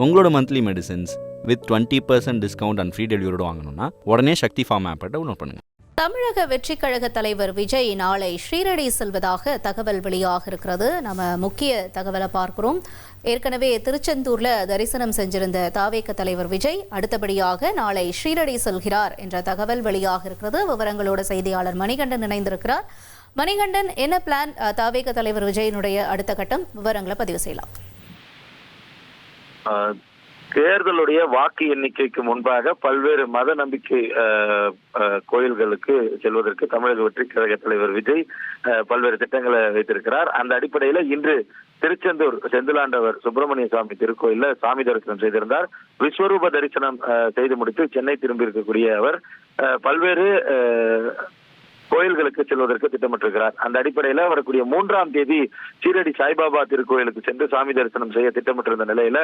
உங்களோட monthly medicines with 20% discount and free டெலிவரியோட வாங்கணும்னா உடனே சக்தி ஃபார்ம் ஆப்பை டவுன்லோட் பண்ணுங்கள். தமிழக வெற்றிக் கழக தலைவர் விஜய் நாளை ஷீரடி செல்வதாக தகவல் வெளியாக இருக்கிறது. நம்ம முக்கிய தகவலை பார்க்கிறோம். ஏற்கனவே திருச்செந்தூர்ல தரிசனம் செஞ்சிருந்த தாவேக தலைவர் விஜய் அடுத்தபடியாக நாளை ஷீரடி செல்கிறார் என்ற தகவல் வெளியாக இருக்கிறது. விவரங்களோட செய்தியாளர் மணிகண்டன் இணைந்திருக்கிறார். மணிகண்டன், என்ன பிளான் தாவேக தலைவர் விஜயனுடைய அடுத்த கட்டம்? விவரங்களை பதிவு செய்யலாம். தேர்தலுடைய வாக்கு எண்ணிக்கைக்கு முன்பாக பல்வேறு மத நம்பிக்கை கோயில்களுக்கு செல்வதற்கு தமிழக வெற்றி கழக தலைவர் விஜய் பல்வேறு திட்டங்களை வைத்திருக்கிறார். அந்த அடிப்படையில இன்று திருச்செந்தூர் செந்திலாண்டவர் சுப்பிரமணிய சுவாமி திருக்கோயில சாமி தரிசனம் செய்திருந்தார். விஸ்வரூப தரிசனம் செய்து முடித்து சென்னை திரும்பி இருக்கக்கூடிய அவர் பல்வேறு கோயில்களுக்கு செல்வதற்கு திட்டமிட்டிருக்கிறார். அந்த அடிப்படையில வரக்கூடிய 3ஆம் தேதி ஷீரடி சாய்பாபா திருக்கோயிலுக்கு சென்று சாமி தரிசனம் செய்ய திட்டமிட்டிருந்த நிலையில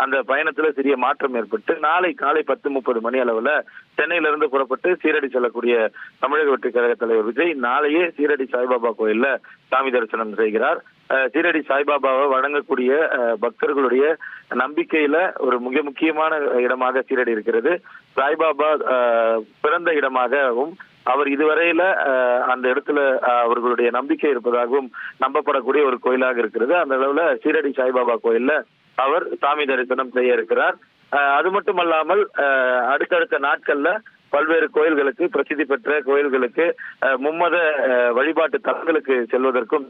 அந்த பயணத்துல சிறிய மாற்றம் ஏற்பட்டு நாளை காலை 10:30 மணி அளவுல சென்னையிலிருந்து புறப்பட்டு ஷீரடி செல்லக்கூடிய தமிழக வெற்றி கழக தலைவர் விஜய் நாளையே ஷீரடி சாய்பாபா கோயில்ல சாமி தரிசனம் செய்கிறார். ஷீரடி சாய்பாபாவை வணங்கக்கூடிய பக்தர்களுடைய நம்பிக்கையில ஒரு மிக முக்கியமான இடமாக ஷீரடி இருக்கிறது. சாய்பாபா பிறந்த இடமாகவும் அவர் இதுவரையில அந்த இடத்துல அவர்களுடைய நம்பிக்கை இருப்பதாகவும் நம்பப்படக்கூடிய ஒரு கோயிலாக இருக்கிறது. அந்த அளவுல ஷீரடி சாய்பாபா கோயில்ல அவர் சாமி தரிசனம் செய்ய இருக்கிறார். அது மட்டுமல்லாமல் அடுத்தடுத்த நாட்கள்ல பல்வேறு கோயில்களுக்கு, பிரசித்தி பெற்ற கோயில்களுக்கு, மும்மத வழிபாட்டு தலங்களுக்கு செல்வதற்கும்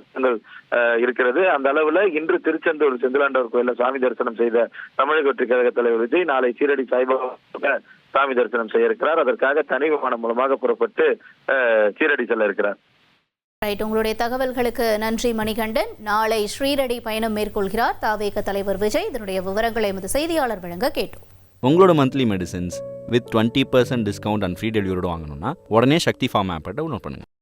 இருக்கிறது. அந்த அளவுல இன்று திருச்செந்தூர் செந்திலாண்டவர் கோயில்ல சாமி தரிசனம் செய்த தமிழக வெற்றி கழக தலைவர் விஜய் நாளை ஷீரடி சாய்பாபா சாமி தரிசனம் செய்ய இருக்கிறார். அதற்காக தனி விமானம் மூலமாக புறப்பட்டு ஷீரடி செல்ல இருக்கிறார். உங்களுடைய தகவல்களுக்கு நன்றி மணிகண்டன். நாளை ஷீரடி பயணம் மேற்கொள்கிறார் தாவேக தலைவர் விஜய். இதனுடைய விவரங்களை எமது செய்தியாளர் வழங்க கேட்டோம். உங்களோட monthly medicines with 20% discount and free டெலிவரியோட வாங்கணும்னா உடனே சக்தி ஃபார்ம் ஆப்பை டவுன்லோட் பண்ணுங்கள்.